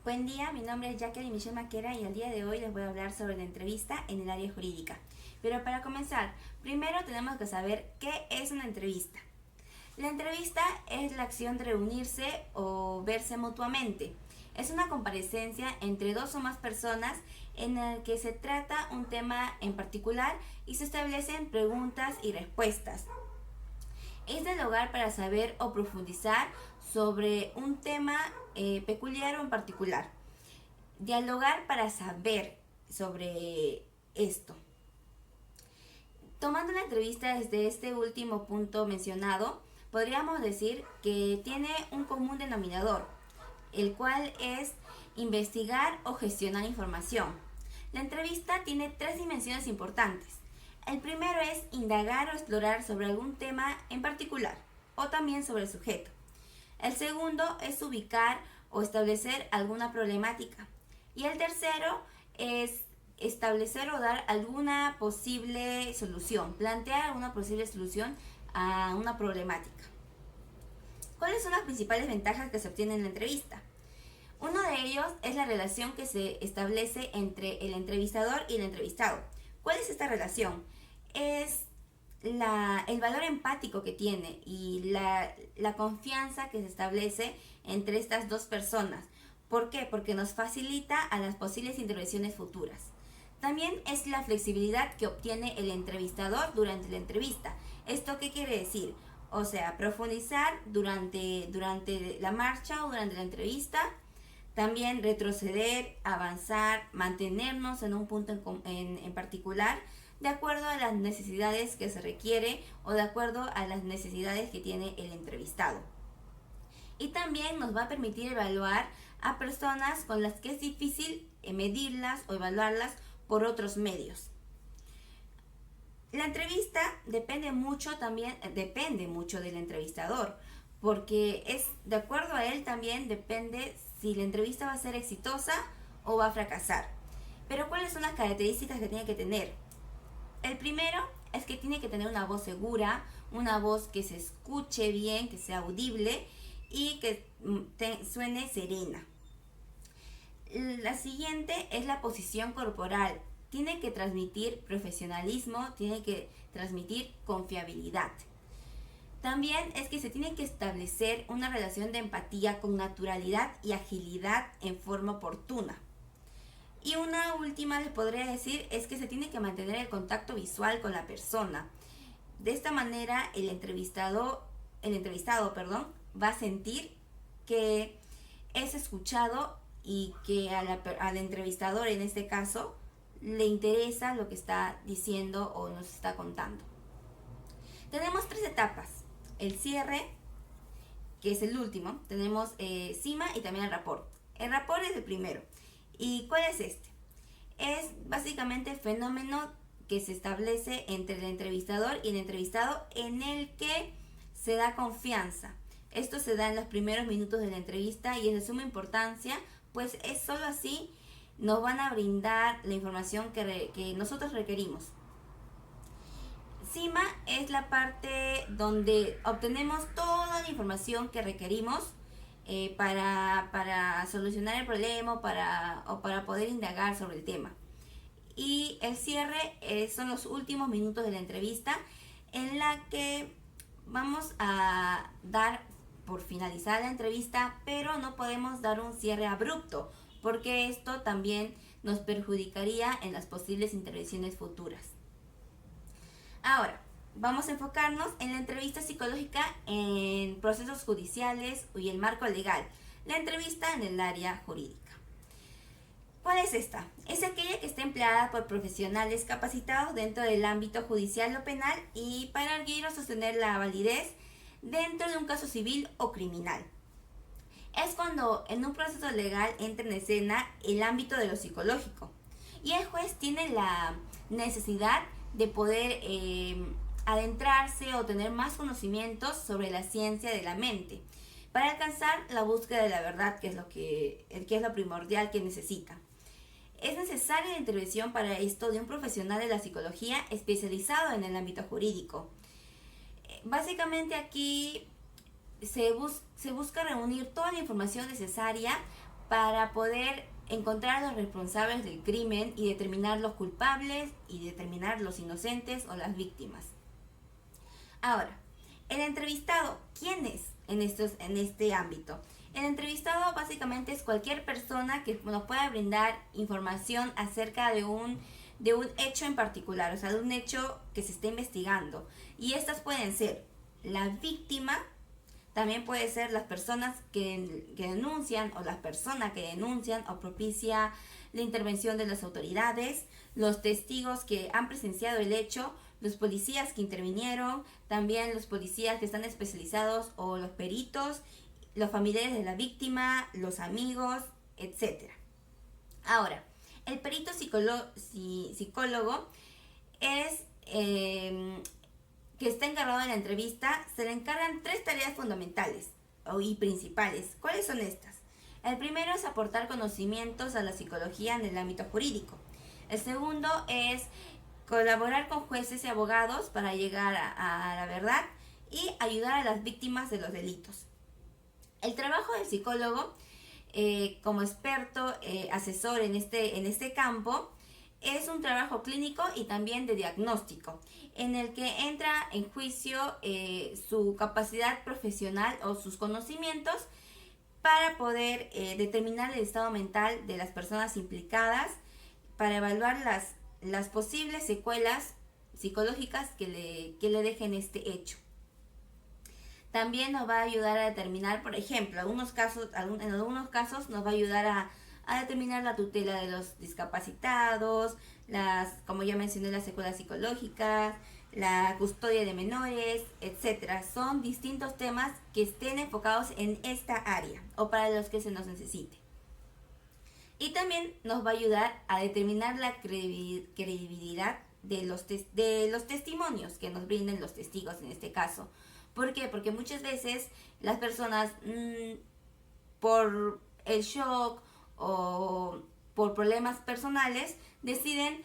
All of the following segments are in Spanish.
Buen día, mi nombre es Jacqueline Michelle Maquera y el día de hoy les voy a hablar sobre la entrevista en el área jurídica. Pero para comenzar, primero tenemos que saber qué es una entrevista. La entrevista es la acción de reunirse o verse mutuamente. Es una comparecencia entre dos o más personas en el que se trata un tema en particular y se establecen preguntas y respuestas. Es el lugar para saber o profundizar sobre un tema peculiar o en particular. Dialogar para saber sobre esto. Tomando la entrevista desde este último punto mencionado, podríamos decir que tiene un común denominador, el cual es investigar o gestionar información. La entrevista tiene tres dimensiones importantes. El primero es indagar o explorar sobre algún tema en particular, o también sobre el sujeto. El segundo es ubicar o establecer alguna problemática. Y el tercero es establecer o dar alguna posible solución, plantear alguna posible solución a una problemática. ¿Cuáles son las principales ventajas que se obtienen en la entrevista? Uno de ellos es la relación que se establece entre el entrevistador y el entrevistado. ¿Cuál es esta relación? Es el valor empático que tiene y la confianza que se establece entre estas dos personas. ¿Por qué? Porque nos facilita a las posibles intervenciones futuras. También es la flexibilidad que obtiene el entrevistador durante la entrevista. ¿Esto qué quiere decir? O sea, profundizar durante la marcha o durante la entrevista. También retroceder, avanzar, mantenernos en un punto en particular de acuerdo a las necesidades que se requiere o de acuerdo a las necesidades que tiene el entrevistado. Y también nos va a permitir evaluar a personas con las que es difícil medirlas o evaluarlas por otros medios. La entrevista depende mucho del entrevistador, porque es de acuerdo a él también depende si la entrevista va a ser exitosa o va a fracasar. Pero ¿cuáles son las características que tiene que tener? El primero es que tiene que tener una voz segura, una voz que se escuche bien, que sea audible y que suene serena. La siguiente es la posición corporal. Tiene que transmitir profesionalismo, tiene que transmitir confiabilidad. También es que se tiene que establecer una relación de empatía con naturalidad y agilidad en forma oportuna. Y una última les podría decir es que se tiene que mantener el contacto visual con la persona. De esta manera el entrevistado, va a sentir que es escuchado y que al entrevistador en este caso le interesa lo que está diciendo o nos está contando. Tenemos tres etapas. El cierre, que es el último. Tenemos cima y también el rapport. El rapport es el primero. ¿Y cuál es este? Es básicamente el fenómeno que se establece entre el entrevistador y el entrevistado en el que se da confianza. Esto se da en los primeros minutos de la entrevista y es de suma importancia, pues es solo así nos van a brindar la información que nosotros requerimos. Cima es la parte donde obtenemos toda la información que requerimos para solucionar el problema o para poder indagar sobre el tema. Y el cierre son los últimos minutos de la entrevista en la que vamos a dar por finalizar la entrevista, pero no podemos dar un cierre abrupto porque esto también nos perjudicaría en las posibles intervenciones futuras. Ahora, vamos a enfocarnos en la entrevista psicológica en procesos judiciales y el marco legal. La entrevista en el área jurídica. ¿Cuál es esta? Es aquella que está empleada por profesionales capacitados dentro del ámbito judicial o penal y para arguir o sostener la validez dentro de un caso civil o criminal. Es cuando en un proceso legal entra en escena el ámbito de lo psicológico y el juez tiene la necesidad de poder adentrarse o tener más conocimientos sobre la ciencia de la mente para alcanzar la búsqueda de la verdad, que es lo primordial que necesita. Es necesaria la intervención para esto de un profesional de la psicología especializado en el ámbito jurídico. Básicamente aquí se busca reunir toda la información necesaria para poder encontrar a los responsables del crimen y determinar los culpables y determinar los inocentes o las víctimas. Ahora, el entrevistado, ¿quién es en este ámbito? El entrevistado básicamente es cualquier persona que nos pueda brindar información acerca de un hecho en particular, o sea, de un hecho que se está investigando. Y estas pueden ser la víctima, también puede ser las personas que denuncian o las personas que denuncian o propicia la intervención de las autoridades, los testigos que han presenciado el hecho, los policías que intervinieron, también los policías que están especializados o los peritos, los familiares de la víctima, los amigos, etc. Ahora, el perito psicólogo es que está encargado de la entrevista. Se le encargan 3 tareas fundamentales y principales. ¿Cuáles son estas? El primero es aportar conocimientos a la psicología en el ámbito jurídico. El segundo es colaborar con jueces y abogados para llegar a la verdad y ayudar a las víctimas de los delitos. El trabajo del psicólogo como experto asesor en este campo es un trabajo clínico y también de diagnóstico, en el que entra en juicio su capacidad profesional o sus conocimientos para poder determinar el estado mental de las personas implicadas, para evaluar las posibles secuelas psicológicas que le dejen este hecho. También nos va a ayudar a determinar, por ejemplo, en algunos casos nos va a ayudar a determinar la tutela de los discapacitados, como ya mencioné, las secuelas psicológicas, la custodia de menores, etcétera. Son distintos temas que estén enfocados en esta área o para los que se nos necesite. Y también nos va a ayudar a determinar la credibilidad de los testimonios que nos brinden los testigos en este caso. ¿Por qué? Porque muchas veces las personas por el shock o por problemas personales deciden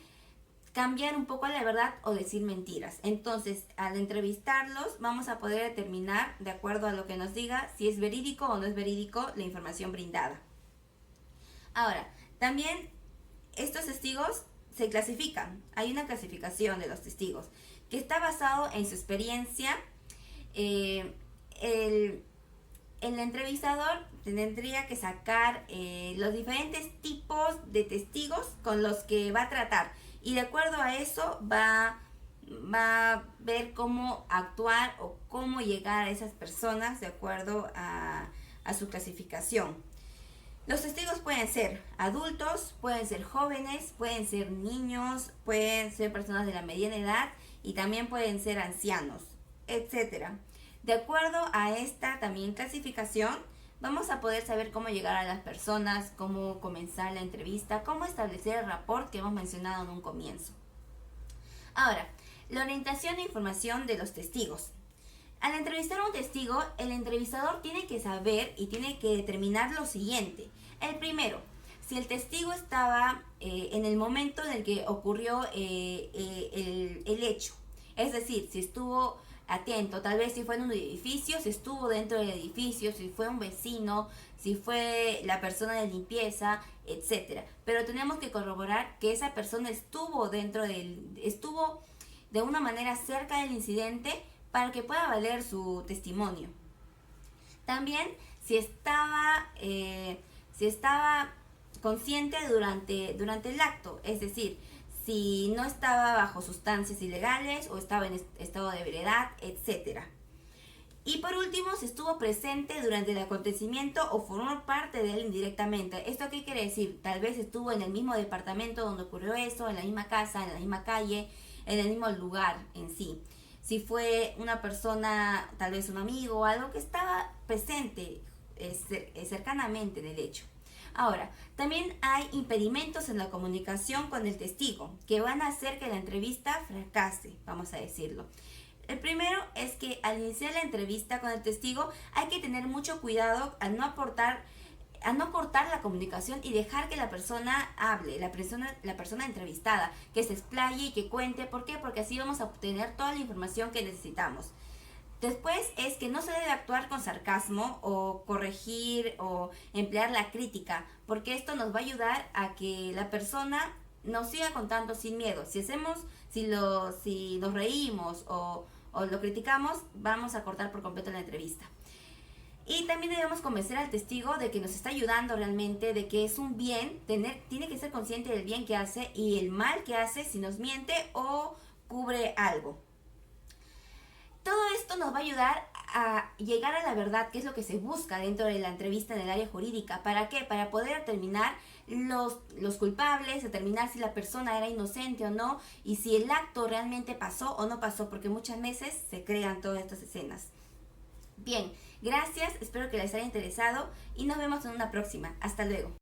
cambiar un poco la verdad o decir mentiras. Entonces, al entrevistarlos vamos a poder determinar, de acuerdo a lo que nos diga, si es verídico o no es verídico la información brindada. Ahora, también estos testigos se clasifican. Hay una clasificación de los testigos que está basado en su experiencia. El entrevistador tendría que sacar los diferentes tipos de testigos con los que va a tratar, y de acuerdo a eso va a ver cómo actuar o cómo llegar a esas personas de acuerdo a su clasificación. Los testigos pueden ser adultos, pueden ser jóvenes, pueden ser niños, pueden ser personas de la mediana edad y también pueden ser ancianos, etcétera. De acuerdo a esta también clasificación, vamos a poder saber cómo llegar a las personas, cómo comenzar la entrevista, cómo establecer el rapport que hemos mencionado en un comienzo. Ahora, la orientación e información de los testigos. Al entrevistar a un testigo, el entrevistador tiene que saber y tiene que determinar lo siguiente. El primero, si el testigo estaba en el momento en el que ocurrió el hecho. Es decir, si estuvo atento, tal vez si fue en un edificio, si estuvo dentro del edificio, si fue un vecino, si fue la persona de limpieza, etcétera. Pero tenemos que corroborar que esa persona estuvo de una manera cerca del incidente para que pueda valer su testimonio. También si estaba consciente durante el acto, es decir, si no estaba bajo sustancias ilegales o estaba en estado de ebriedad, etc. Y por último, si estuvo presente durante el acontecimiento o formó parte de él indirectamente. ¿Esto qué quiere decir? Tal vez estuvo en el mismo departamento donde ocurrió eso, en la misma casa, en la misma calle, en el mismo lugar en sí. Si fue una persona, tal vez un amigo o algo que estaba presente cercanamente en el hecho. Ahora, también hay impedimentos en la comunicación con el testigo que van a hacer que la entrevista fracase, vamos a decirlo. El primero es que al iniciar la entrevista con el testigo hay que tener mucho cuidado a no cortar la comunicación y dejar que la persona hable, la persona entrevistada, que se explaye y que cuente. ¿Por qué? Porque así vamos a obtener toda la información que necesitamos. Después es que no se debe actuar con sarcasmo o corregir o emplear la crítica, porque esto nos va a ayudar a que la persona nos siga contando sin miedo. Si nos reímos o lo criticamos, vamos a cortar por completo la entrevista. Y también debemos convencer al testigo de que nos está ayudando realmente, de que es un bien, tiene que ser consciente del bien que hace y el mal que hace si nos miente o cubre algo. Todo esto nos va a ayudar a llegar a la verdad, que es lo que se busca dentro de la entrevista en el área jurídica. ¿Para qué? Para poder determinar los culpables, determinar si la persona era inocente o no, y si el acto realmente pasó o no pasó, porque muchas veces se crean todas estas escenas. Bien, gracias, espero que les haya interesado y nos vemos en una próxima. Hasta luego.